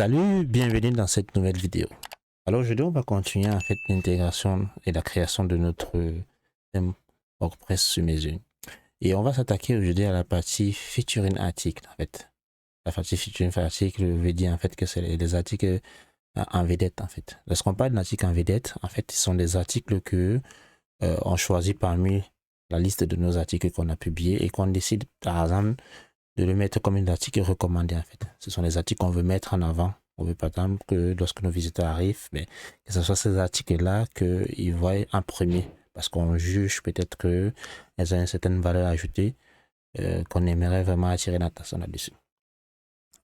Salut, bienvenue dans cette nouvelle vidéo. Alors aujourd'hui, on va continuer en fait l'intégration et la création de notre thème WordPress sur mesure. Et on va s'attaquer aujourd'hui à la partie featuring article en fait. La partie featuring article veut dire en fait que c'est les articles en vedette en fait. Lorsqu'on parle d'articles en vedette, en fait, ce sont des articles que on choisit parmi la liste de nos articles qu'on a publiés et qu'on décide par exemple de le mettre comme un article recommandé en fait. Ce sont les articles qu'on veut mettre en avant. On veut par exemple que lorsque nos visiteurs arrivent, mais que ce soit ces articles-là qu'ils voient en premier parce qu'on juge peut-être qu'elles ont une certaine valeur ajoutée qu'on aimerait vraiment attirer l'attention là-dessus.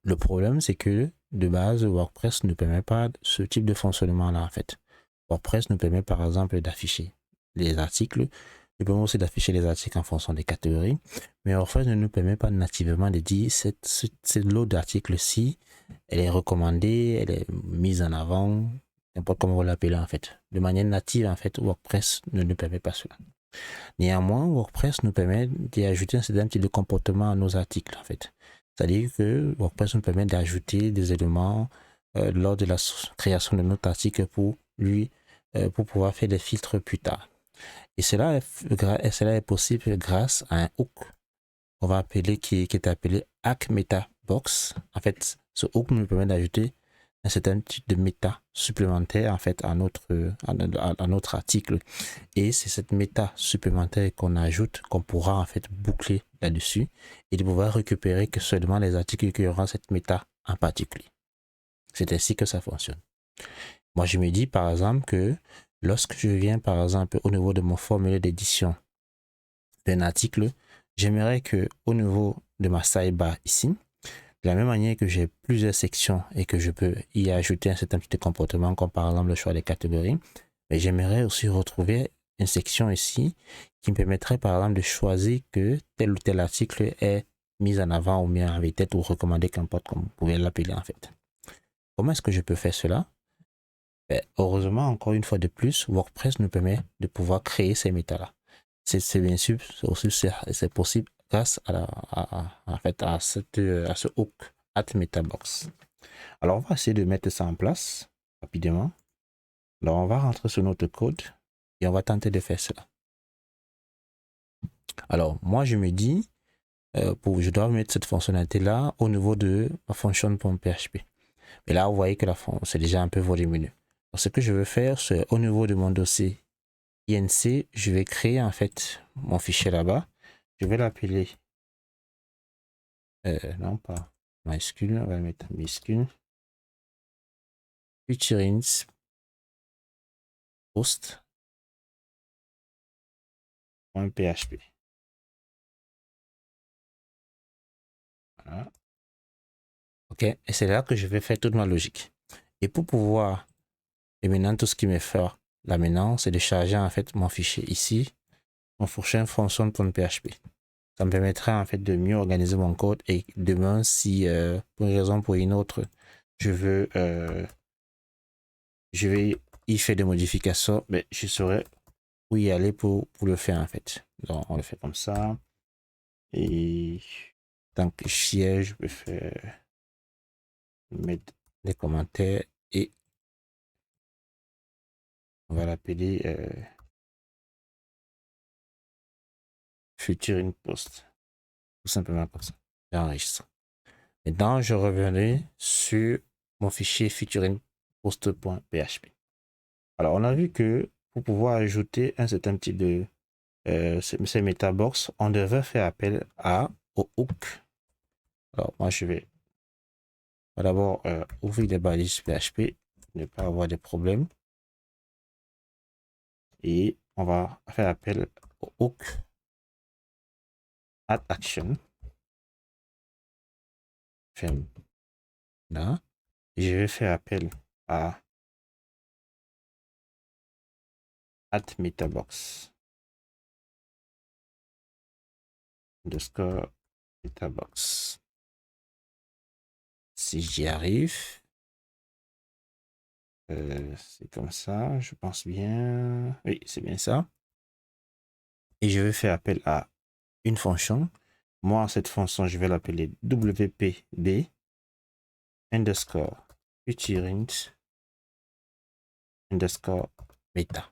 Le problème, c'est que de base, WordPress ne permet pas ce type de fonctionnement-là en fait. WordPress nous permet par exemple d'afficher les articles. Nous permet aussi d'afficher les articles en fonction des catégories. Mais WordPress ne nous permet pas nativement de dire cette lot d'articles-ci, elle est recommandée, elle est mise en avant, n'importe comment vous l'appelez en fait. De manière native, en fait, WordPress ne nous permet pas cela. Néanmoins, WordPress nous permet d'ajouter un certain type de comportement à nos articles en fait. C'est-à-dire que WordPress nous permet d'ajouter des éléments lors de la création de notre article pour pouvoir faire des filtres plus tard. Et cela est possible grâce à un hook qu'on va appeler, qui est appelé Hack Meta Box. En fait, ce hook nous permet d'ajouter un certain type de méta supplémentaire en fait à notre article. Et c'est cette méta supplémentaire qu'on ajoute, qu'on pourra en fait boucler là-dessus et de pouvoir récupérer que seulement les articles qui auront cette méta en particulier. C'est ainsi que ça fonctionne. Moi, je me dis par exemple que lorsque je viens par exemple au niveau de mon formulaire d'édition d'un article, j'aimerais que au niveau de ma sidebar ici, de la même manière que j'ai plusieurs sections et que je peux y ajouter un certain type de comportement, comme par exemple le choix des catégories, mais j'aimerais aussi retrouver une section ici qui me permettrait par exemple de choisir que tel ou tel article est mis en avant ou mis en vedette ou recommandé, qu'importe comme vous pouvez l'appeler en fait. Comment est-ce que je peux faire cela? Heureusement, encore une fois de plus, WordPress nous permet de pouvoir créer ces méta-là. C'est bien sûr, c'est possible grâce en fait, à ce hook @metabox. Alors, on va essayer de mettre ça en place rapidement. Alors, on va rentrer sur notre code et on va tenter de faire cela. Alors, moi, je me dis, je dois mettre cette fonctionnalité-là au niveau de ma function.php. Mais là, vous voyez que c'est déjà un peu volumineux. Donc, ce que je veux faire, c'est au niveau de mon dossier INC, je vais créer en fait mon fichier là-bas. Je vais l'appeler, non pas MySQL, on va mettre MySQL, featuring post.php. Voilà. Ok, et c'est là que je vais faire toute ma logique. Et pour pouvoir, et maintenant tout ce qui me fait là maintenant, c'est de charger en fait mon fichier ici, mon prochain function.php. Ça me permettra en fait de mieux organiser mon code et demain, si pour une raison ou pour une autre, je vais y faire des modifications, mais je saurai où y aller pour le faire en fait. Donc on le fait comme ça. Et tant que je peux faire mettre des commentaires et on va l'appeler featuring post. Tout simplement comme ça. J'enregistre. Maintenant, je reviendrai sur mon fichier featuring post.php. Alors, on a vu que pour pouvoir ajouter un certain type de ces metabox, on devrait faire appel au hook. Alors, moi, je vais d'abord ouvrir les balises PHP, ne pas avoir de problème. Et on va faire appel au hook action. Là, je vais faire appel à @metabox underscore metabox. Si j'y arrive, c'est comme ça, je pense bien. Oui, c'est bien ça. Et je vais faire appel à une fonction. Moi, cette fonction, je vais l'appeler wpd underscore uterint underscore meta.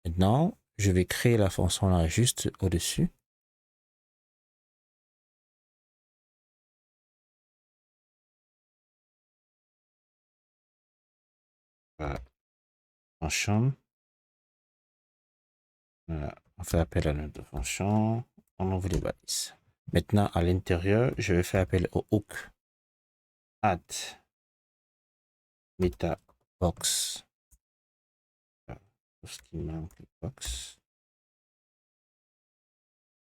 Maintenant, je vais créer la fonction là juste au-dessus. Voilà. Fonction. Voilà. On fait appel à notre fonction. On ouvre les balises. Maintenant, à l'intérieur, je vais faire appel au hook add meta box. Ce qui manque, box.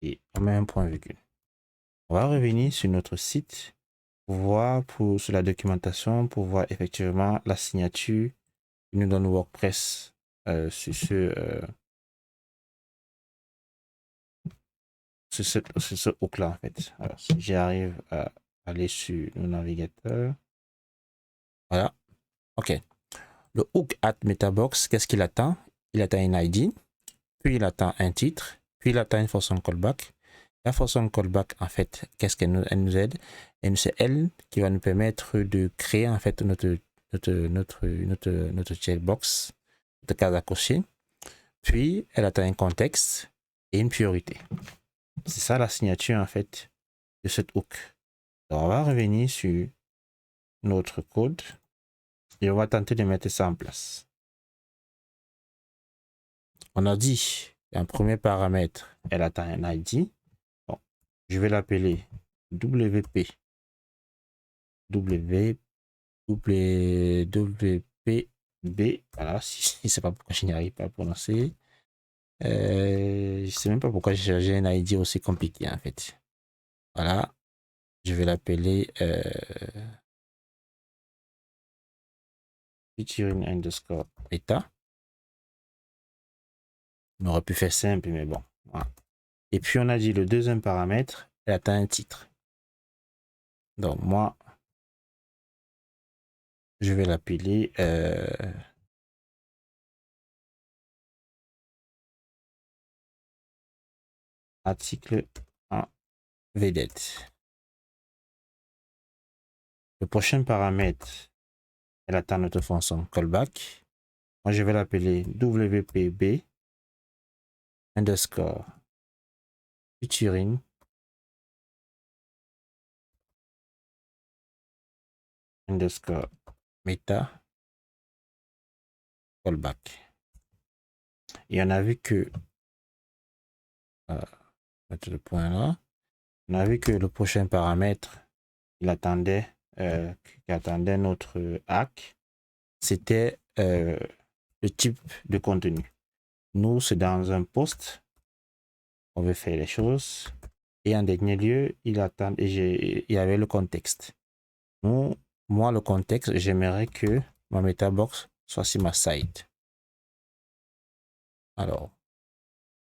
Et on met un point virgule. On va revenir sur notre site pour voir sur la documentation, pour voir effectivement la signature qui nous donne WordPress sur ce hook là en fait. Alors si j'arrive à aller sur le navigateur, voilà, ok. Le hook at metabox, qu'est-ce qu'il attend? Il attend un ID, puis il attend un titre, puis il attend une fonction callback. La fonction callback, en fait, qu'est-ce qu'elle nous aide? Et c'est elle qui va nous permettre de créer en fait notre checkbox, notre case à cocher. Puis elle attend un contexte et une priorité. C'est ça la signature en fait de cette hook. Alors, on va revenir sur notre code et on va tenter de mettre ça en place. On a dit un premier paramètre, elle attend un ID. Bon, je vais l'appeler WP. WPB. Voilà, je ne sais pas pourquoi je n'y arrive pas à prononcer. Je ne sais même pas pourquoi j'ai chargé un ID aussi compliqué en fait. Voilà, je vais l'appeler featuring underscore meta. On aurait pu faire simple, mais bon. Voilà. Et puis on a dit le deuxième paramètre, elle attend un titre. Donc moi, je vais l'appeler article en vedette. Le prochain paramètre, elle attend notre fonction callback. Moi, je vais l'appeler WPB underscore featuring underscore meta callback. Et on a vu que mettre le point là. On a vu que le prochain paramètre, il attendait notre hack, c'était le type de contenu. Nous, c'est dans un post, on veut faire les choses. Et en dernier lieu, il y avait le contexte. Moi, le contexte, j'aimerais que ma metabox soit sur ma site. Alors,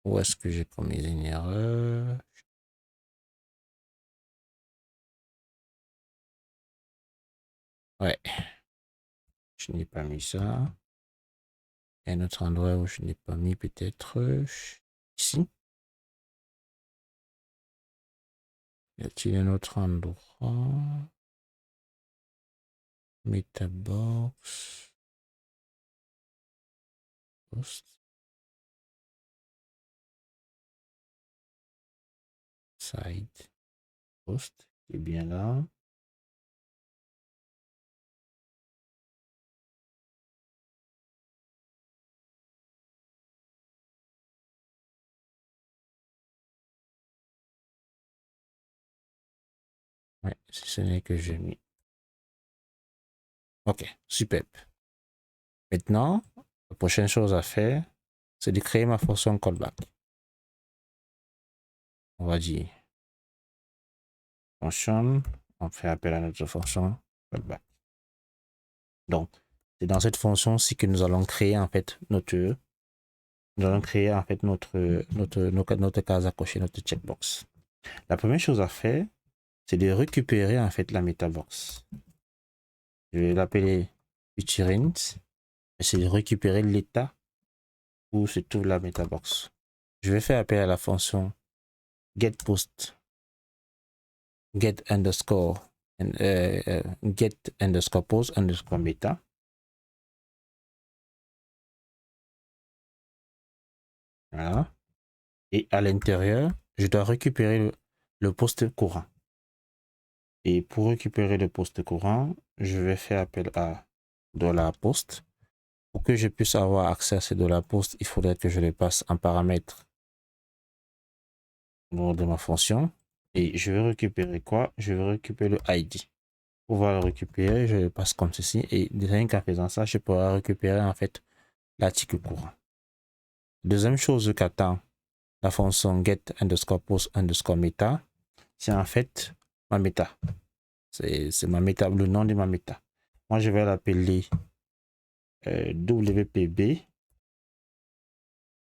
où est-ce que j'ai commis une erreur? Ouais, je n'ai pas mis ça. Il y a un autre endroit où je n'ai pas mis peut-être ici. Y a-t-il un autre endroit? Metabox. Post. Site. Post. C'est bien là. Ouais, si ce n'est que j'ai mis. Ok, super. Maintenant, la prochaine chose à faire, c'est de créer ma fonction callback. On va dire fonction, on fait appel à notre fonction callback. Donc, c'est dans cette fonction-ci que nous allons créer en fait notre case à cocher, notre checkbox. La première chose à faire, c'est de récupérer en fait la metabox. Je vais l'appeler uterint. C'est de récupérer l'état où se trouve la metabox. Je vais faire appel à la fonction getPost get underscore get underscore pose underscore meta. Voilà. Et à l'intérieur, je dois récupérer le poste courant. Et pour récupérer le poste courant, je vais faire appel à $post. Pour que je puisse avoir accès à ces $post, il faudrait que je les passe en paramètre au nom de ma fonction. Et je vais récupérer quoi? Je vais récupérer le ID. Pour pouvoir le récupérer, je le passe comme ceci. Et rien qu'en faisant ça, je pourrai récupérer en fait l'article courant. Deuxième chose qu'attend la fonction get underscore post underscore meta, c'est en fait ma méta. C'est ma méta, le nom de ma méta. Moi, je vais l'appeler WPB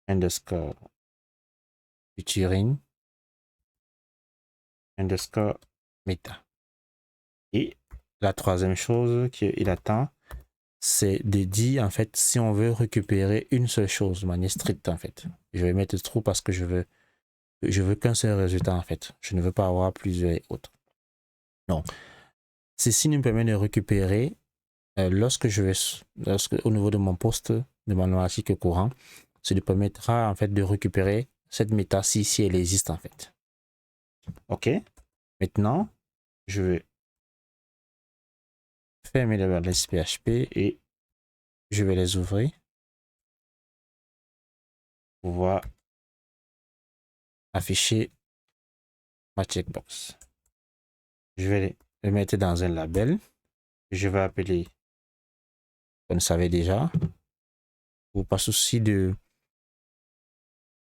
underscore featuring underscore meta. Et la troisième chose qu'il attend, c'est de dire en fait si on veut récupérer une seule chose de manière stricte en fait. Je vais mettre true parce que je veux qu'un seul résultat en fait. Je ne veux pas avoir plusieurs et autres. Donc, ceci nous permet de récupérer lorsque au niveau de mon poste, de mon article courant, ça lui permettra en fait de récupérer cette méta si elle existe en fait. Ok. Maintenant, je vais fermer les PHP et je vais les ouvrir pour pouvoir afficher ma checkbox. Je vais les mettre dans un label. Je vais appeler, vous le savez déjà, pour pas souci de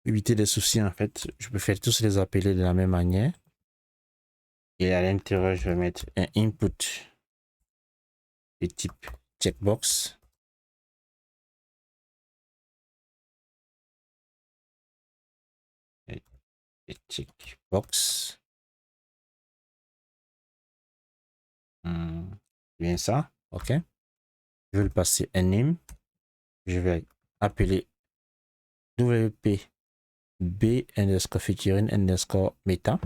éviter des soucis en fait, je peux faire tous les appeler de la même manière. Et à l'intérieur, je vais mettre un input de type checkbox. Et checkbox. Bien ça, ok. Je vais le passer un name. Je vais appeler WP B underscore featuring underscore meta.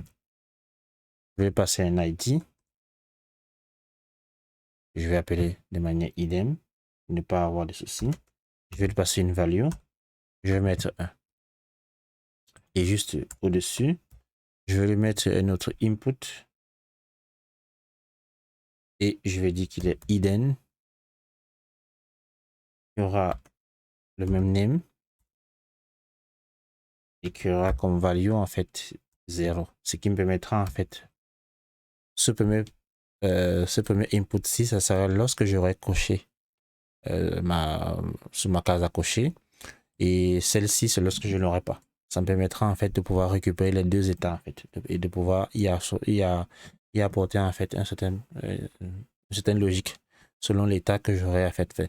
Je vais passer un ID. Je vais appeler de manière idem, ne pas avoir de soucis. Je vais lui passer une value. Je vais mettre 1. Et juste au-dessus, je vais lui mettre un autre input. Et je vais dire qu'il est hidden. Il y aura le même name. Et qu'il y aura comme value en fait 0. Ce qui me permettra en fait ce premier input-ci, ça sera lorsque j'aurai coché sur ma case à cocher. Et celle-ci, c'est lorsque je ne l'aurai pas. Ça me permettra en fait de pouvoir récupérer les deux états en fait et de pouvoir y apporter en fait une certaine logique selon l'état que j'aurai en fait.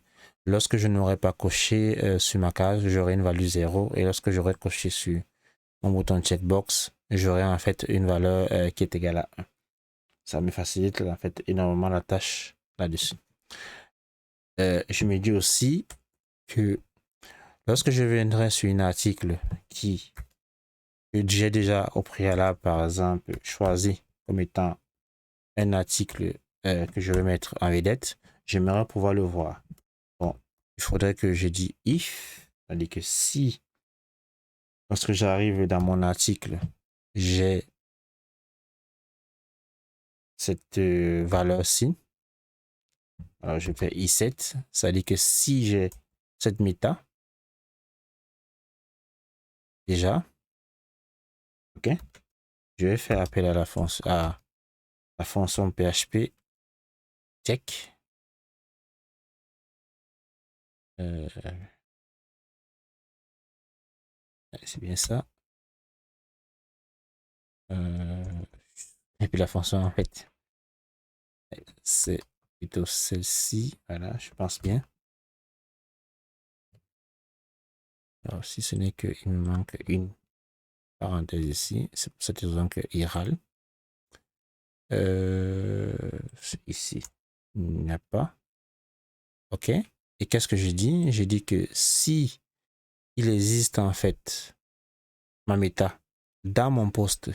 Lorsque je n'aurai pas coché sur ma case, j'aurai une valeur 0 et lorsque j'aurai coché sur mon bouton checkbox, j'aurai en fait une valeur qui est égale à 1. Ça me facilite en fait énormément la tâche là-dessus. Je me dis aussi que lorsque je viendrai sur un article que j'ai déjà au préalable, par exemple, choisi comme étant un article que je vais mettre en vedette, j'aimerais pouvoir le voir. Bon, il faudrait que je dise if, c'est-à-dire que si, lorsque j'arrive dans mon article, j'ai cette valeur-ci, alors je fais i7, c'est-à-dire que si j'ai cette méta, déjà, ok, je vais faire appel à la fonction PHP check. C'est bien ça. Et puis la fonction en fait, c'est plutôt celle-ci. Voilà, je pense bien. Alors si ce n'est qu'il me manque une parenthèse ici, c'est pour cette raison qu'il râle. Ici, il n'y a pas. Ok. Et qu'est-ce que je dis? Je dis que si il existe en fait ma méta dans mon poste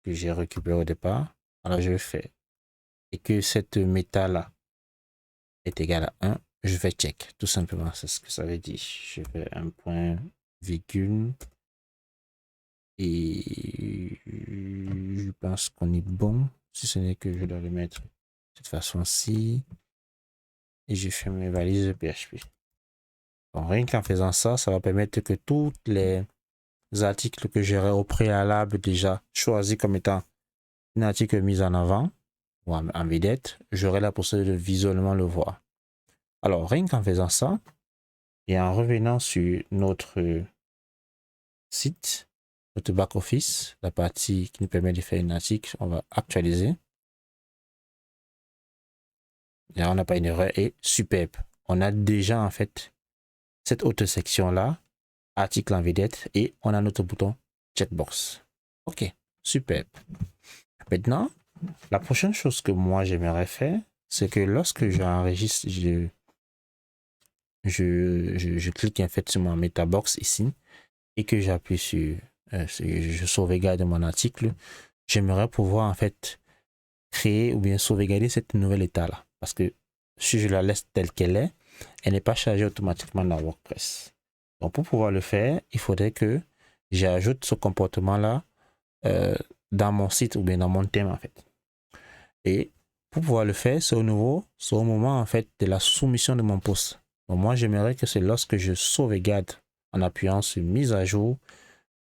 que j'ai récupéré au départ, alors je vais faire et que cette méta-là est égale à 1, je vais check, tout simplement, c'est ce que ça veut dire. Je fais un point, virgule, et je pense qu'on est bon, si ce n'est que je dois le mettre de cette façon-ci, et je fais mes valises de PHP. Bon, rien qu'en faisant ça, ça va permettre que tous les articles que j'aurais au préalable déjà choisis comme étant un article mis en avant, ou en vedette, j'aurai la possibilité de visuellement le voir. Alors, rien qu'en faisant ça, et en revenant sur notre site, notre back-office, la partie qui nous permet de faire un article, on va actualiser. Là, on n'a pas une erreur et superbe. On a déjà en fait cette autre section-là, article en vedette, et on a notre bouton checkbox. Ok, superbe. Maintenant, la prochaine chose que moi j'aimerais faire, c'est que lorsque j'enregistre, je clique en fait sur mon metabox ici et que j'appuie sur, je sauvegarde mon article, j'aimerais pouvoir en fait créer ou bien sauvegarder cette nouvelle état là. Parce que si je la laisse telle qu'elle est, elle n'est pas chargée automatiquement dans WordPress. Donc pour pouvoir le faire, il faudrait que j'ajoute ce comportement là dans mon site ou bien dans mon thème en fait. Et pour pouvoir le faire, c'est au moment en fait de la soumission de mon post. Donc moi, j'aimerais que c'est lorsque je sauvegarde en appuyant sur mise à jour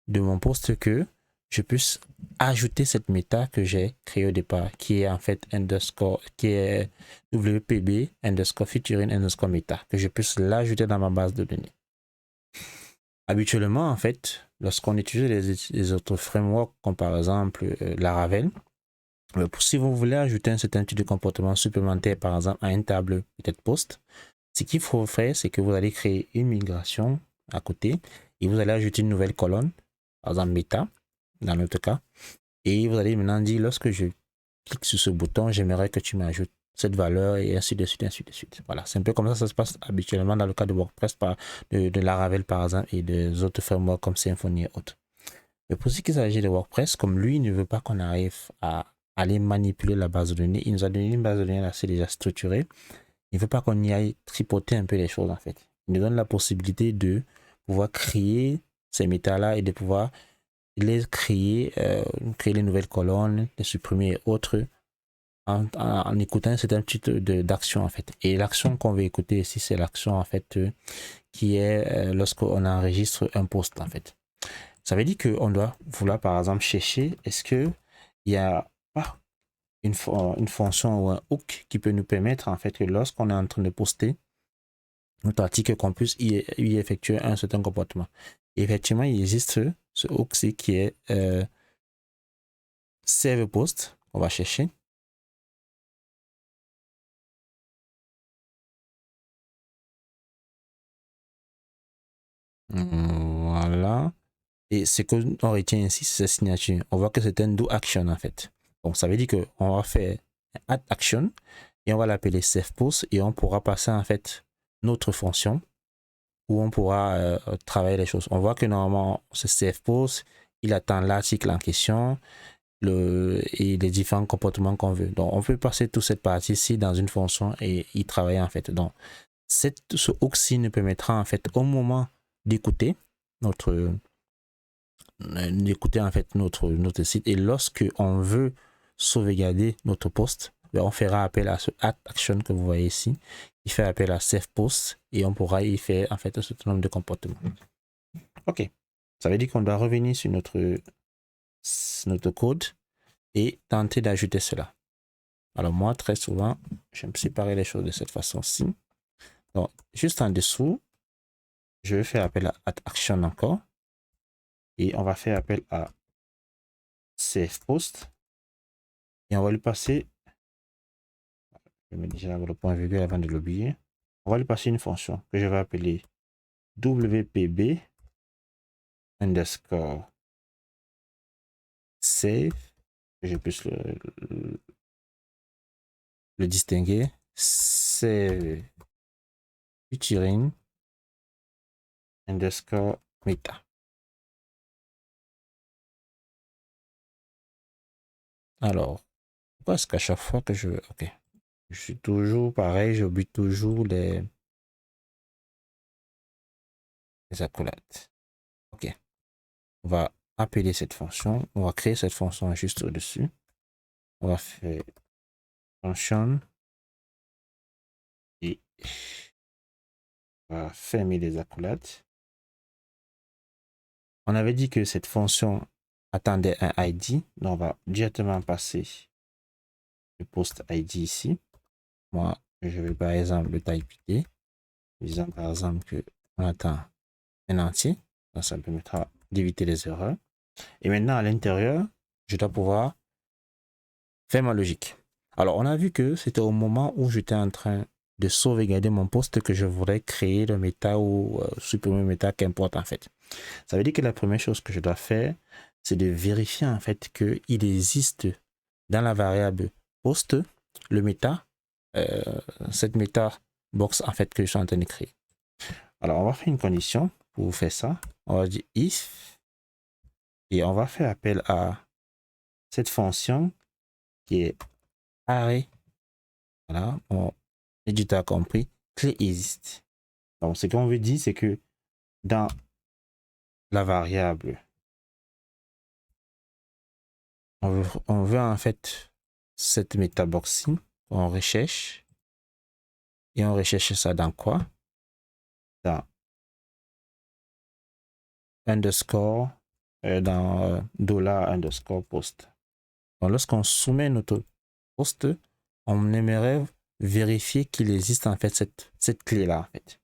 de mon post que je puisse ajouter cette méta que j'ai créée au départ, qui est en fait underscore, qui est WPB underscore featuring underscore méta, que je puisse l'ajouter dans ma base de données. Habituellement, en fait, lorsqu'on utilise les autres frameworks, comme par exemple Laravel, si vous voulez ajouter un certain type de comportement supplémentaire, par exemple à une table peut-être post, ce qu'il faut faire, c'est que vous allez créer une migration à côté et vous allez ajouter une nouvelle colonne, par exemple méta, dans notre cas, et vous allez maintenant dire, lorsque je clique sur ce bouton, j'aimerais que tu m'ajoutes cette valeur et ainsi de suite, ainsi de suite. Voilà, c'est un peu comme ça se passe habituellement dans le cas de WordPress, de Laravel par exemple et des autres frameworks comme Symfony et autres. Mais pour ce qui s'agit de WordPress, comme lui ne veut pas qu'on arrive à aller manipuler la base de données, il nous a donné une base de données assez déjà structurée. Il ne veut pas qu'on y aille tripoter un peu les choses en fait. Il nous donne la possibilité de pouvoir créer ces méta-là et de pouvoir les créer, créer les nouvelles colonnes, les supprimer et autres en écoutant un certain type d'action en fait. Et l'action qu'on veut écouter ici, c'est l'action en fait qui est lorsqu'on enregistre un post en fait. Ça veut dire qu'on doit vouloir par exemple chercher est-ce qu'il y a une fonction ou un hook qui peut nous permettre en fait que lorsqu'on est en train de poster notre article qu'on puisse y effectuer un certain comportement. Et effectivement, il existe ce hook-ci qui est save post. On va chercher. Voilà. Et ce qu'on retient ici, c'est sa signature. On voit que c'est un do action en fait. Donc ça veut dire qu'on va faire add action et on va l'appeler save post et on pourra passer en fait notre fonction où on pourra travailler les choses. On voit que normalement, ce save post, il attend l'article en question et les différents comportements qu'on veut. Donc, on peut passer toute cette partie-ci dans une fonction et y travailler en fait. Donc, ce hook-ci nous permettra en fait au moment d'écouter en fait notre site et lorsque on veut sauvegarder notre post, ben, on fera appel à ce add action que vous voyez ici. Il fait appel à save post et on pourra y faire en fait un certain nombre de comportements. Ok, ça veut dire qu'on doit revenir sur notre code et tenter d'ajouter cela. Alors moi, très souvent, j'aime séparer les choses de cette façon-ci. Donc, juste en dessous, je vais faire appel à add action encore et on va faire appel à save post et on va lui passer, je mets déjà le point virgule avant de l'oublier, on va lui passer une fonction que je vais appeler WPB underscore save, que je puisse le distinguer, save featuring underscore meta. Alors, Pourquoi est-ce qu'à chaque fois que je... Ok. Je suis toujours pareil, j'oublie toujours les accolades. Ok. On va appeler cette fonction. On va créer cette fonction juste au-dessus. On va faire function et on va fermer les accolades. On avait dit que cette fonction attendait un ID. Donc on va directement passer le post ID ici. Moi, je vais par exemple le typer. Disons par exemple que on attend un entier. Donc ça me permettra d'éviter les erreurs. Et maintenant, à l'intérieur, je dois pouvoir faire ma logique. Alors, on a vu que c'était au moment où j'étais en train de sauvegarder mon poste que je voudrais créer le méta ou supprimer le méta, qu'importe en fait. Ça veut dire que la première chose que je dois faire, c'est de vérifier en fait qu'il existe dans la variable post le méta, cette méta box en fait que je suis en train de créer. Alors, on va faire une condition pour faire ça. On va dire if et on va faire appel à cette fonction qui est array. Voilà, mon éditeur a compris. Clé existe. Donc, ce qu'on veut dire, c'est que dans la variable, on veut en fait cette métaboxing, on recherche. Et on recherche ça dans quoi? Dans underscore, dans dollar underscore post. Donc, lorsqu'on soumet notre post, on aimerait vérifier qu'il existe en fait cette clé-là en fait.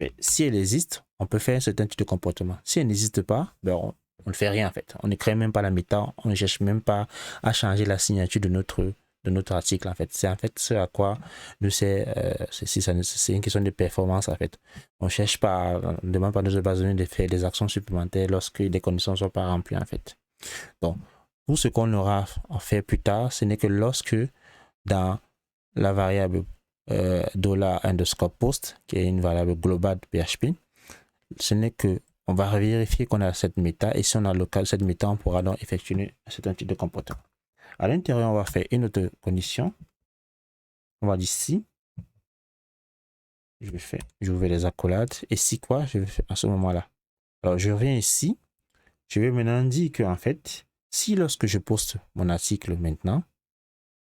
Mais si elle existe, on peut faire un certain type de comportement. Si elle n'existe pas, ben on ne fait rien en fait. On ne crée même pas la méta, on ne cherche même pas à changer la signature de notre article en fait. C'est en fait ce à quoi nous c'est une question de performance en fait. On ne cherche pas, on ne demande pas à nos bases de données de faire des actions supplémentaires lorsque les conditions ne sont pas remplies en fait. Donc, pour ce qu'on aura à faire plus tard, ce n'est que lorsque dans la variable $_ post, qui est une variable globale de PHP, ce n'est que on va vérifier qu'on a cette méta et si on a local cette méta, on pourra donc effectuer un certain type de comportement. À l'intérieur, on va faire une autre condition. On va dire si. Je vais les accolades. Et si quoi, je vais faire à ce moment-là. Alors, je reviens ici. Je vais maintenant dire que en fait, si lorsque je poste mon article maintenant,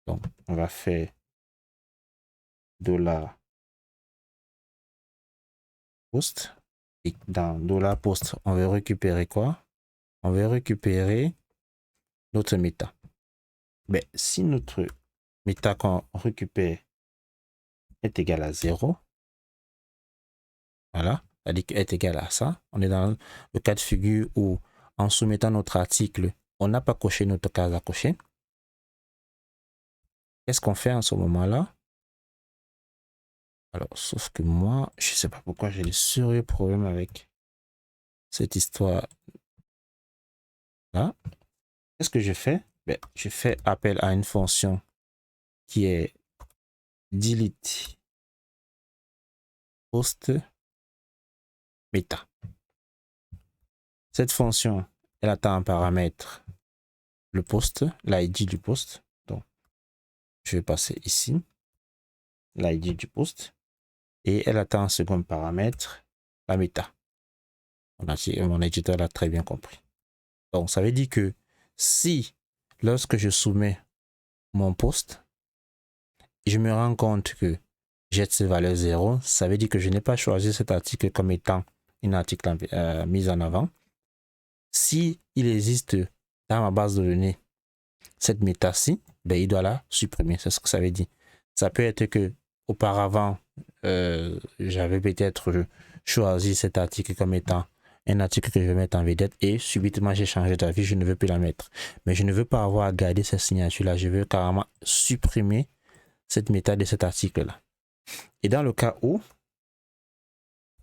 donc on va faire $post. Et dans $post, on va récupérer quoi? On va récupérer notre méta. Mais si notre méta qu'on récupère est égal à 0, voilà, c'est-à-dire qu'elle est égal à ça, on est dans le cas de figure où en soumettant notre article, on n'a pas coché notre case à cocher. Qu'est-ce qu'on fait en ce moment-là? Alors, sauf que moi, je ne sais pas pourquoi j'ai des sérieux problèmes avec cette histoire-là. Qu'est-ce que je fais? Ben, je fais appel à une fonction qui est delete post méta. Cette fonction, elle attend un paramètre, le post, l'ID du post. Donc, je vais passer ici, l'ID du post. Et elle attend un second paramètre, la méta. Mon éditeur l'a très bien compris. Donc, ça veut dire que si, lorsque je soumets mon post, je me rends compte que j'ai cette valeur 0, ça veut dire que je n'ai pas choisi cet article comme étant un article mis en avant. Si il existe dans ma base de données cette méta-ci, ben, il doit la supprimer. C'est ce que ça veut dire. Ça peut être que auparavant, j'avais peut-être choisi cet article comme étant un article que je vais mettre en vedette et subitement j'ai changé d'avis, je ne veux plus la mettre. Mais je ne veux pas avoir à garder cette signature-là. Je veux carrément supprimer cette méta de cet article-là. Et dans le cas où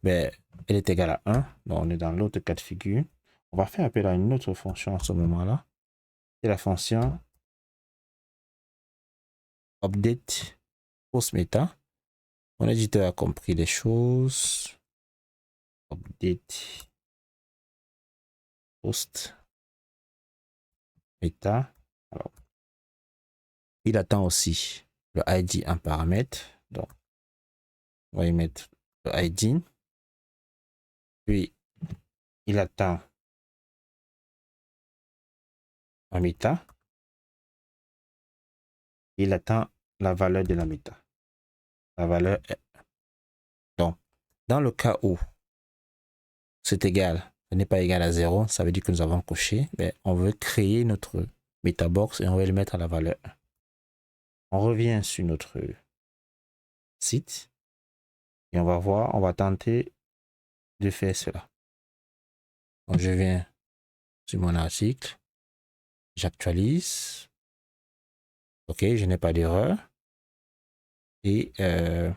ben, elle est égale à 1, donc on est dans l'autre cas de figure, on va faire appel à une autre fonction à ce moment-là. C'est la fonction update post méta. Mon éditeur a compris les choses. Update post méta. Alors, Il attend aussi le ID en paramètre. Donc, on va y mettre le ID. Puis, il attend la méta. Il attend la valeur de la méta. La valeur est... Donc, dans le cas où c'est égal, ce n'est pas égal à 0, ça veut dire que nous avons coché, mais on veut créer notre MetaBox et on va le mettre à la valeur 1. On revient sur notre site et on va voir, on va tenter de faire cela. Donc, je viens sur mon article, j'actualise. OK, je n'ai pas d'erreur. Et je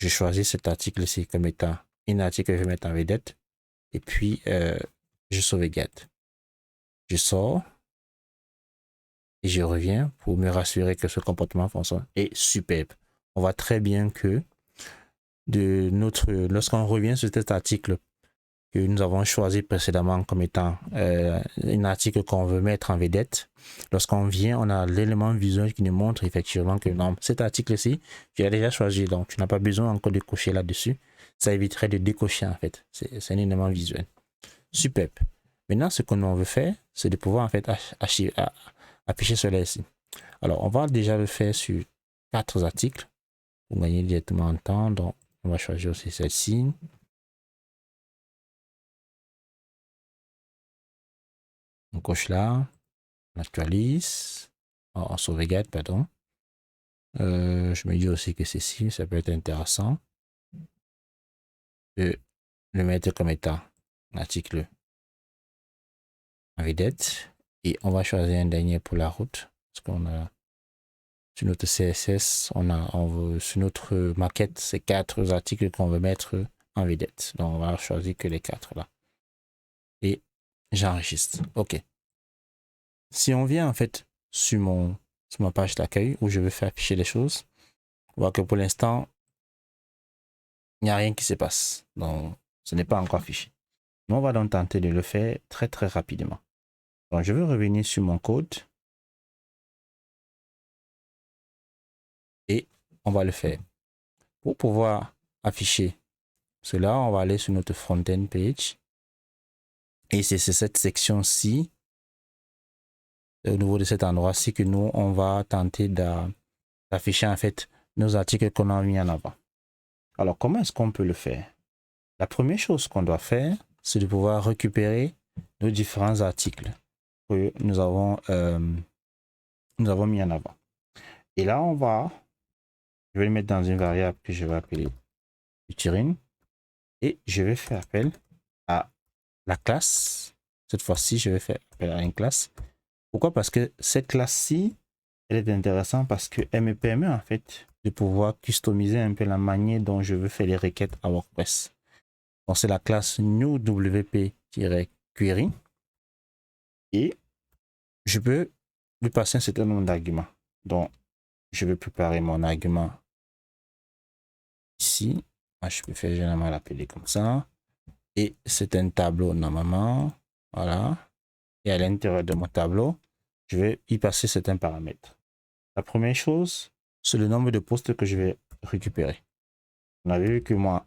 choisis cet article-ci comme étant un article que je vais mettre en vedette. Et puis, je sauvegarde. Je sors et je reviens pour me rassurer que ce comportement fonctionne. Et superbe. On voit très bien que lorsqu'on revient sur cet article que nous avons choisi précédemment comme étant un article qu'on veut mettre en vedette, lorsqu'on vient, on a l'élément visuel qui nous montre effectivement que non, cet article-ci, tu l'as déjà choisi, donc tu n'as pas besoin encore de cocher là-dessus. Ça éviterait de décocher en fait. C'est un élément visuel. Superbe. Maintenant, ce que l'on veut faire, c'est de pouvoir en fait afficher cela ici. Alors, on va déjà le faire sur 4 articles pour gagner directement en temps. Donc, on va choisir aussi celle-ci. On coche là, on actualise, on sauvegarde, pardon. Je me dis aussi que ceci, ça peut être intéressant de le mettre comme étant un article en vedette. Et on va choisir un dernier pour la route. Parce qu'on a sur notre CSS, sur notre maquette, c'est 4 articles qu'on veut mettre en vedette. Donc on va choisir que les 4 là. Et j'enregistre. OK. Si on vient en fait sur ma page d'accueil où je veux faire afficher les choses, on voit que pour l'instant, il n'y a rien qui se passe. Donc, ce n'est pas encore affiché. Mais on va donc tenter de le faire très très rapidement. Donc, je vais revenir sur mon code. Et on va le faire. Pour pouvoir afficher cela, on va aller sur notre front-end page. Et c'est cette section-ci, au niveau de cet endroit-ci, que nous, on va tenter d'afficher en fait nos articles qu'on a mis en avant. Alors, comment est-ce qu'on peut le faire? La première chose qu'on doit faire, c'est de pouvoir récupérer nos différents articles que nous avons mis en avant. Et là, je vais le mettre dans une variable que je vais appeler featuring. Et je vais faire appel à la classe. Cette fois-ci, je vais faire appel à une classe. Pourquoi? Parce que cette classe-ci, elle est intéressante parce qu'elle me permet en fait de pouvoir customiser un peu la manière dont je veux faire les requêtes à WordPress. Donc, c'est la classe newwp-query et je peux lui passer un certain nombre d'arguments. Donc, je vais préparer mon argument ici. Je peux faire généralement l'appeler comme ça. Et c'est un tableau normalement. Voilà. Et à l'intérieur de mon tableau, je vais y passer certains paramètres. La première chose, c'est le nombre de postes que je vais récupérer. On a vu que moi,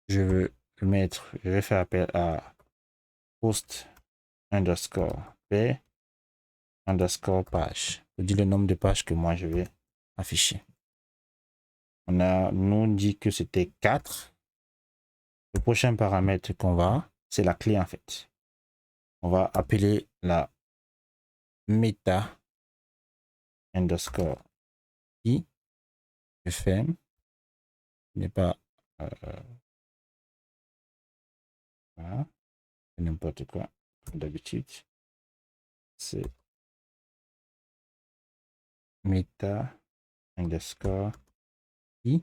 je vais faire appel à post underscore p underscore page. Je dis le nombre de pages que moi je vais afficher. On a nous dit que c'était 4. Le prochain paramètre c'est la clé en fait. On va appeler la meta underscore i. Je ferme. Ce n'est pas voilà. N'importe quoi. Comme d'habitude. C'est meta underscore i.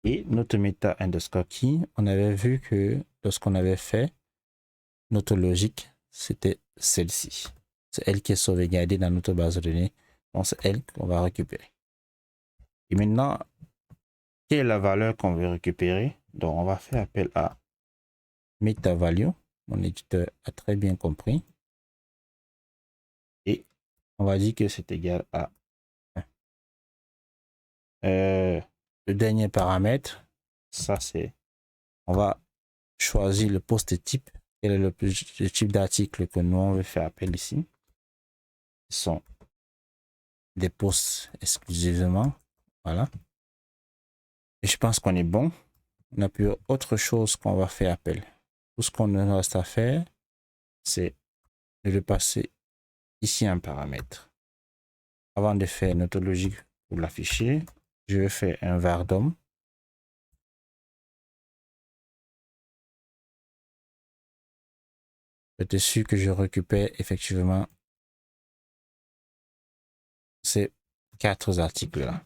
Et notre meta underscore key, on avait vu que lorsqu'on avait fait notre logique, c'était celle-ci. C'est elle qui est sauvegardée dans notre base de données. Donc, c'est elle qu'on va récupérer. Et maintenant, quelle est la valeur qu'on veut récupérer? Donc, on va faire appel à meta value. mon éditeur a très bien compris. Et on va dire que c'est égal à 1. Le dernier paramètre, ça c'est, on va choisir le post type. Quel est le type d'article que nous on veut faire appel ici? Ce sont des posts exclusivement. Voilà. Et je pense qu'on est bon. On n'a plus autre chose qu'on va faire appel. Tout ce qu'on nous reste à faire, c'est de le passer ici un paramètre. Avant de faire notre logique pour l'afficher, je vais faire un var DOM. J'étais sûr que je récupère effectivement ces 4 articles-là.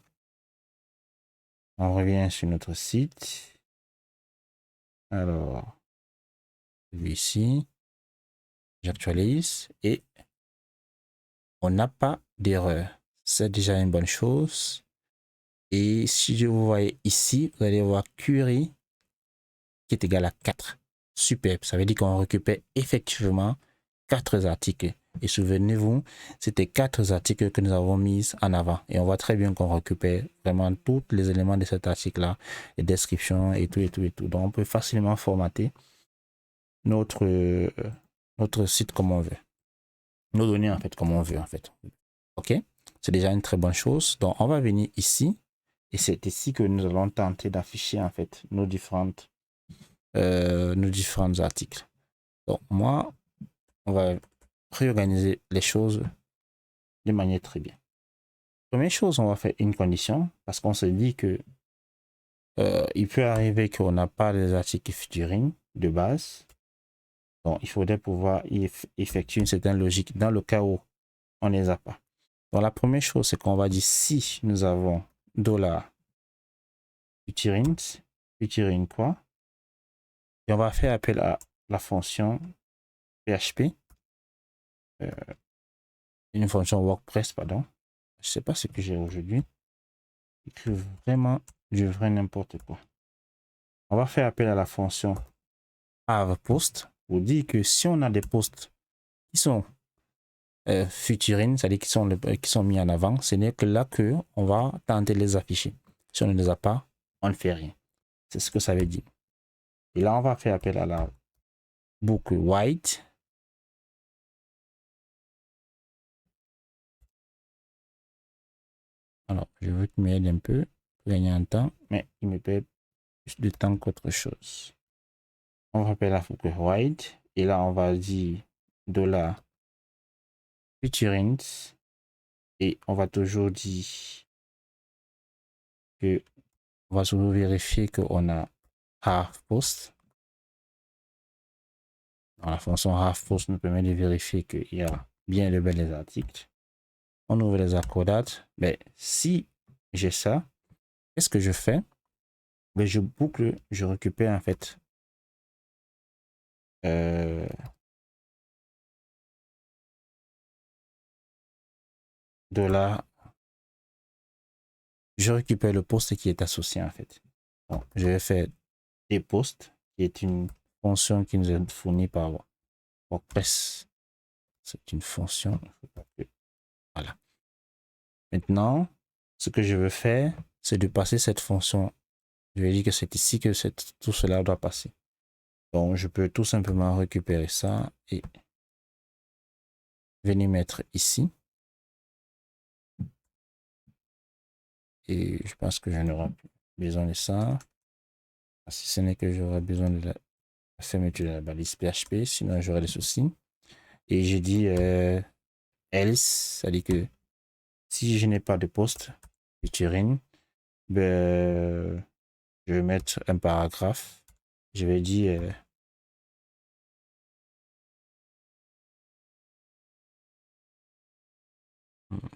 On revient sur notre site. Alors, ici, j'actualise et on n'a pas d'erreur. C'est déjà une bonne chose. Et si je vous voyez ici, vous allez voir query qui est égal à 4. Super, ça veut dire qu'on récupère effectivement 4 articles. Et souvenez-vous, c'était 4 articles que nous avons mis en avant. Et on voit très bien qu'on récupère vraiment tous les éléments de cet article-là, les descriptions et tout, et tout, et tout. Donc, on peut facilement formater notre site comme on veut. Nos données, en fait, comme on veut, en fait. OK? C'est déjà une très bonne chose. Donc, on va venir ici. Et c'est ici que nous allons tenter d'afficher, en fait, nos différents articles. Donc, moi, on va réorganiser les choses de manière très bien. Première chose, on va faire une condition parce qu'on se dit que il peut arriver qu'on n'a pas les articles featuring de base. Donc, il faudrait pouvoir effectuer une certaine logique dans le cas où on ne les a pas. Donc, la première chose, c'est qu'on va dire si nous avons $featuring quoi, et on va faire appel à la fonction PHP, une fonction WordPress, pardon. Je sais pas ce que j'ai aujourd'hui. J'écris vraiment du vrai n'importe quoi. On va faire appel à la fonction HavePost pour dire que si on a des posts qui sont featuring, c'est-à-dire qui sont mis en avant, ce n'est que là que on va tenter de les afficher. Si on ne les a pas, on ne fait rien. C'est ce que ça veut dire. Et là, on va faire appel à la boucle white. Alors, je veux qu'il m'aide un peu pour gagner un temps, mais il me perd plus de temps qu'autre chose. On va appeler la boucle white et là, on va dire $featuring et on va toujours dire que on va toujours vérifier qu'on a HavePost. La fonction HavePost nous permet de vérifier qu'il y a bien le bel des articles. On ouvre les accordates. Mais si j'ai ça, qu'est-ce que je fais? Ben, je boucle, je récupère en fait je récupère le post qui est associé en fait. Donc, je vais faire des posts qui est une fonction qui nous est fournie par WordPress. C'est une fonction. Voilà. Maintenant, ce que je veux faire, c'est de passer cette fonction. Je vais dire que c'est ici que tout cela doit passer. Donc, je peux tout simplement récupérer ça et venir mettre ici. Et je pense que je n'aurai plus besoin de ça. Si ce n'est que j'aurai besoin de la fermeture de la balise PHP, sinon j'aurai des soucis. Et j'ai dit else, c'est-à-dire que si je n'ai pas de post featuring, ben, je vais mettre un paragraphe. Je vais dire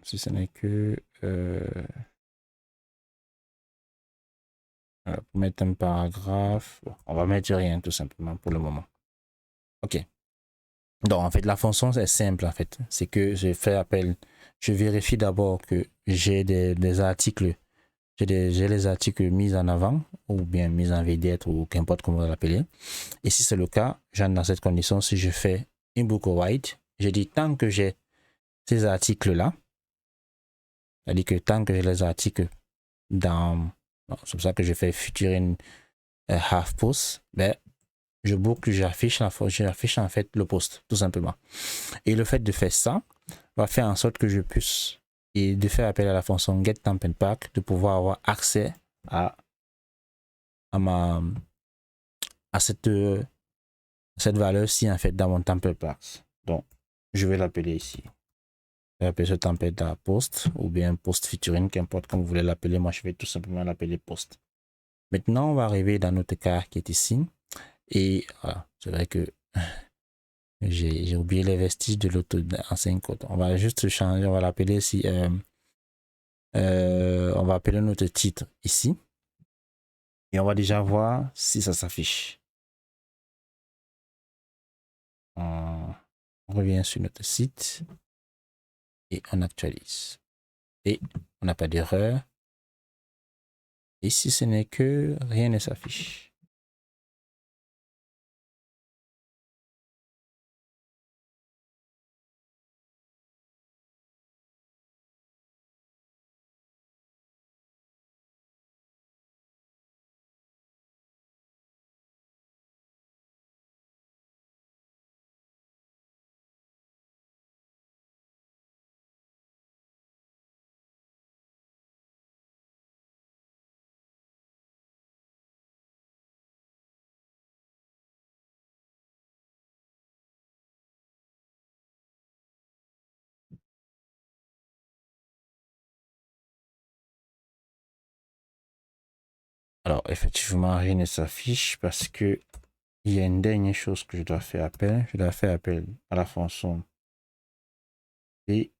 si ce n'est que pour mettre un paragraphe, bon, on va mettre rien tout simplement pour le moment. Ok. Donc en fait la fonction c'est simple en fait, c'est que je fais appel, je vérifie d'abord que j'ai des articles, j'ai les articles mis en avant ou bien mise en vedette ou qu'importe comment vous l'appelez. Et si c'est le cas, j'entre dans cette condition. Si je fais une boucle white, je dis tant que j'ai ces articles-là, c'est-à-dire que tant que j'ai les articles dans, c'est pour ça que je fais featuring half post, ben, je boucle, j'affiche en fait le post, tout simplement. Et le fait de faire ça va faire en sorte que je puisse, et de faire appel à la fonction get temp and pack, de pouvoir avoir accès à cette valeur-ci en fait dans mon template pack. Donc, je vais l'appeler ici. Je vais appeler ce template à post ou bien post featuring, qu'importe comme vous voulez l'appeler. Moi, je vais tout simplement l'appeler post. Maintenant, on va arriver dans notre cas qui est ici. Et voilà, c'est vrai que j'ai oublié les vestiges de l'autre ancien code. On va juste changer, on va l'appeler ici. On va appeler notre titre ici. Et on va déjà voir si ça s'affiche. On revient sur notre site et on actualise. Et on n'a pas d'erreur. Et si ce n'est que rien ne s'affiche. Alors, effectivement, rien ne s'affiche parce que il y a une dernière chose que je dois faire appel. Je dois faire appel à la fonction et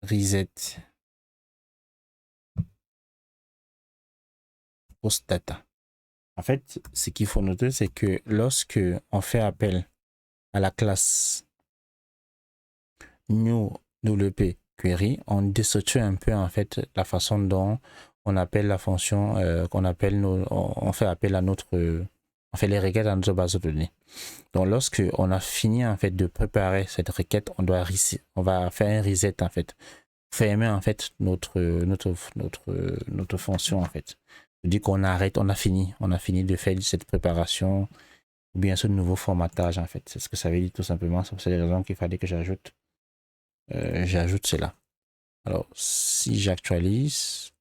reset post data. En fait, ce qu'il faut noter, c'est que lorsque on fait appel à la classe new WP query, on déstructure un peu en fait la façon dont on appelle la fonction on fait appel à notre on fait les requêtes dans notre base de données. Donc lorsque on a fini en fait de préparer cette requête, on va faire un reset en fait, fermer en fait notre fonction en fait. Je dis qu'on arrête, on a fini de faire cette préparation ou bien ce nouveau formatage en fait. C'est ce que ça veut dire tout simplement. C'est pour ces raisons qu'il fallait que j'ajoute cela. Alors, si j'actualise,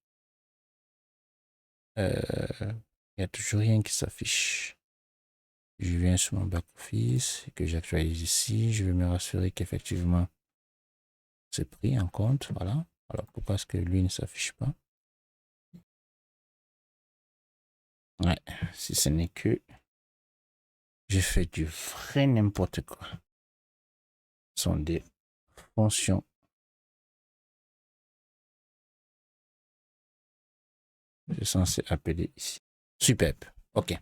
il n'y a toujours rien qui s'affiche. Je viens sur mon back-office et que j'actualise ici. Je vais me rassurer qu'effectivement, c'est pris en compte. Voilà. Alors, pourquoi est-ce que lui ne s'affiche pas? Ouais, si ce n'est que je fais du vrai n'importe quoi. Ce sont des fonctions. Je suis censé appeler ici. Superbe. OK.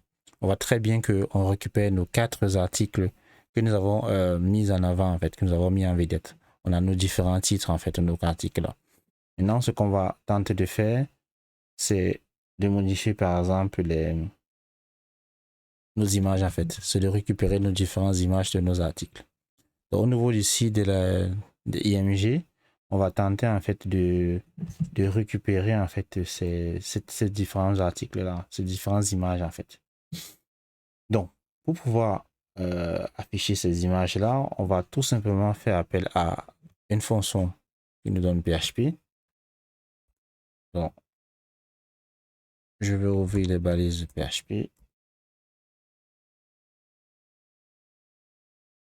On voit très bien qu'on récupère nos 4 articles que nous avons mis en avant, en fait, que nous avons mis en vedette. On a nos différents titres, en fait, nos articles là. Maintenant, ce qu'on va tenter de faire, c'est de modifier, par exemple, nos images, en fait. C'est de récupérer nos différentes images de nos articles. Donc, au niveau ici de IMG, on va tenter, en fait, de récupérer, en fait, ces différents articles-là, ces différentes images, en fait. Donc, pour pouvoir afficher ces images-là, on va tout simplement faire appel à une fonction qui nous donne PHP. Donc, je vais ouvrir les balises de PHP.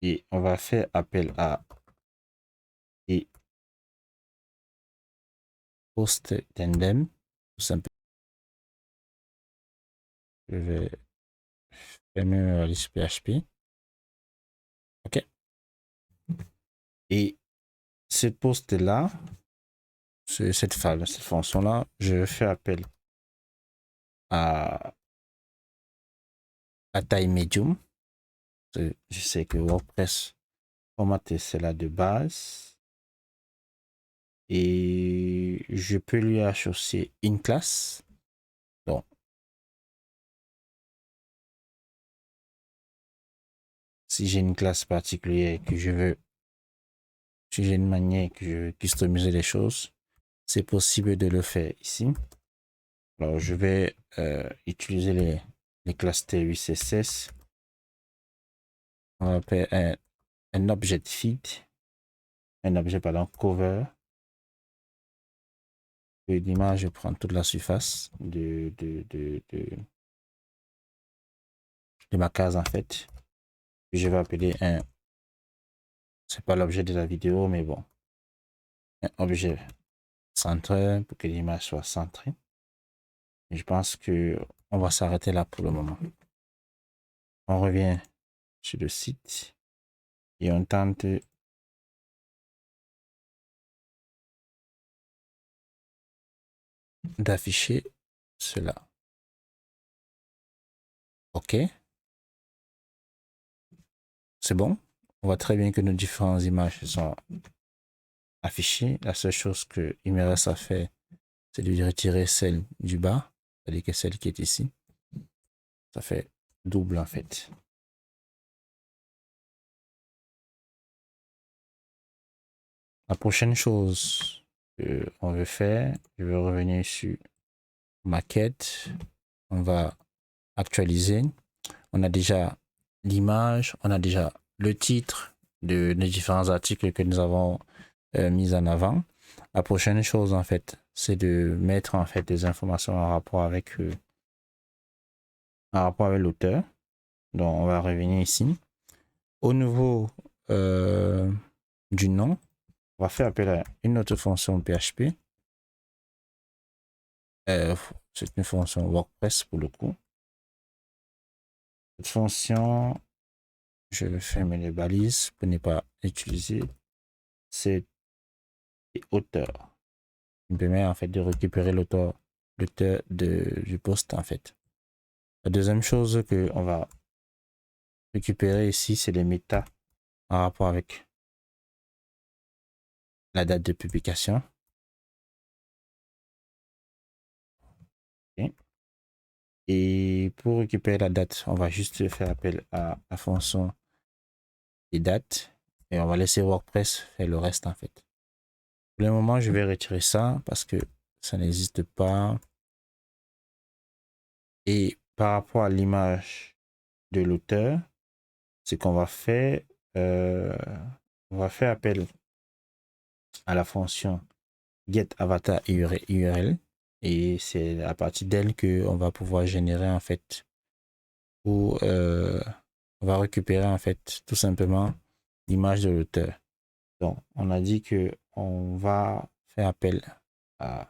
Et on va faire appel à et post tandem, tout simplement. Je vais fermer ma balise PHP. OK. Et ce post-là, cette fonction-là, je vais faire appel à taille médium. Je sais que WordPress formaté cela de base. et je peux lui associer une classe. Donc, si j'ai une classe particulière que je veux, si j'ai une manière que je veux customiser les choses, c'est possible de le faire ici. Alors, je vais utiliser les classes T8CSS. On appelle un objet feed, un objet, pardon, cover. Et l'image, je prends toute la surface de ma case, en fait. Je vais appeler un, c'est pas l'objet de la vidéo, mais bon, un objet centré pour que l'image soit centrée. Et je pense que on va s'arrêter là pour le moment. On revient sur le site et on tente d'afficher cela. OK. C'est bon. On voit très bien que nos différentes images sont affichées. La seule chose qu'il me reste à faire, c'est de retirer celle du bas, c'est-à-dire que celle qui est ici. Ça fait double en fait. La prochaine chose qu'on veut faire, je vais revenir sur maquette. On va actualiser. On a déjà l'image, on a déjà le titre des différents articles que nous avons mis en avant. La prochaine chose en fait, c'est de mettre en fait des informations en rapport avec l'auteur. Donc on va revenir ici. Au niveau du nom, on va faire appel à une autre fonction PHP. C'est une fonction WordPress pour le coup. Cette fonction, je vais fermer les balises pour ne pas utiliser. C'est auteur. Il me permet en fait de récupérer l'auteur du post en fait. La deuxième chose que on va récupérer ici, c'est les méta en rapport avec la date de publication. Okay. Et pour récupérer la date, on va juste faire appel à la fonction des dates et on va laisser WordPress faire le reste en fait. Pour le moment, je vais retirer ça parce que ça n'existe pas. Et par rapport à l'image de l'auteur, ce qu'on va faire, on va faire appel à la fonction getAvatarURL et c'est à partir d'elle qu'on va pouvoir générer en fait ou on va récupérer en fait tout simplement l'image de l'auteur. Donc on a dit que on va faire appel à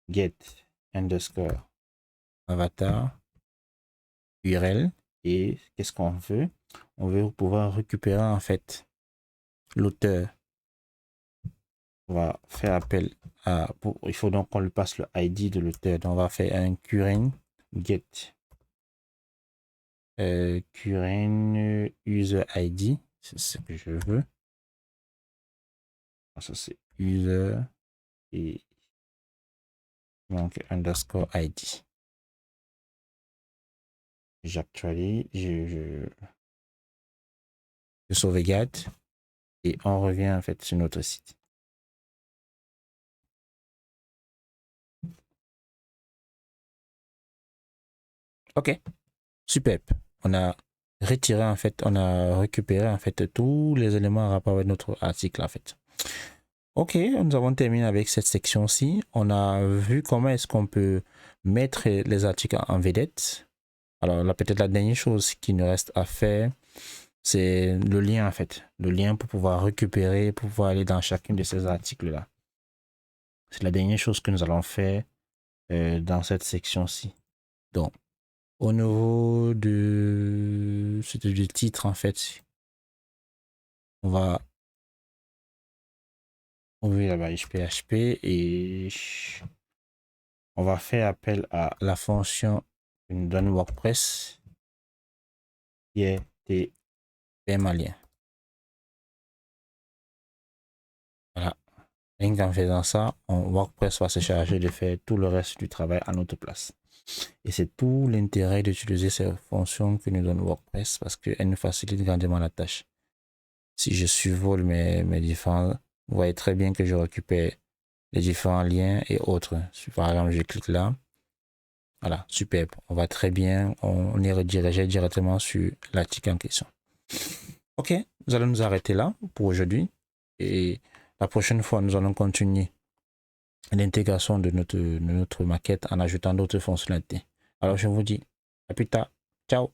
get underscore avatar URL et qu'est-ce qu'on veut? On veut pouvoir récupérer en fait l'auteur. On va faire appel à il faut donc qu'on lui passe le ID de l'auteur. Donc on va faire un current get current user ID, c'est ce que je veux. Ça c'est user et donc underscore ID. J'actualise, je sauvegarde et on revient en fait sur notre site. Ok, super. On a retiré en fait, on a récupéré en fait tous les éléments en rapport avec notre article en fait. Ok, nous avons terminé avec cette section-ci. On a vu comment est-ce qu'on peut mettre les articles en vedette. Alors là, peut-être la dernière chose qui nous reste à faire, c'est le lien en fait. Le lien pour pouvoir récupérer, pour pouvoir aller dans chacun de ces articles-là. C'est la dernière chose que nous allons faire dans cette section-ci. Donc, au niveau du titre en fait, on va ouvrir la page PHP et on va faire appel à la fonction que nous donne WordPress qui est PMA lien. Voilà, Rien qu'en faisant ça, WordPress va se charger de faire tout le reste du travail à notre place. Et c'est tout l'intérêt d'utiliser ces fonctions que nous donne WordPress parce qu'elles nous facilitent grandement la tâche. Si je survole mes différents, vous voyez très bien que je récupère les différents liens et autres. Si par exemple je clique là, voilà, superbe. On va très bien, on est redirigé directement sur l'article en question. Ok, nous allons nous arrêter là pour aujourd'hui. Et la prochaine fois, nous allons continuer l'intégration de notre maquette en ajoutant d'autres fonctionnalités. Alors, je vous dis à plus tard. Ciao.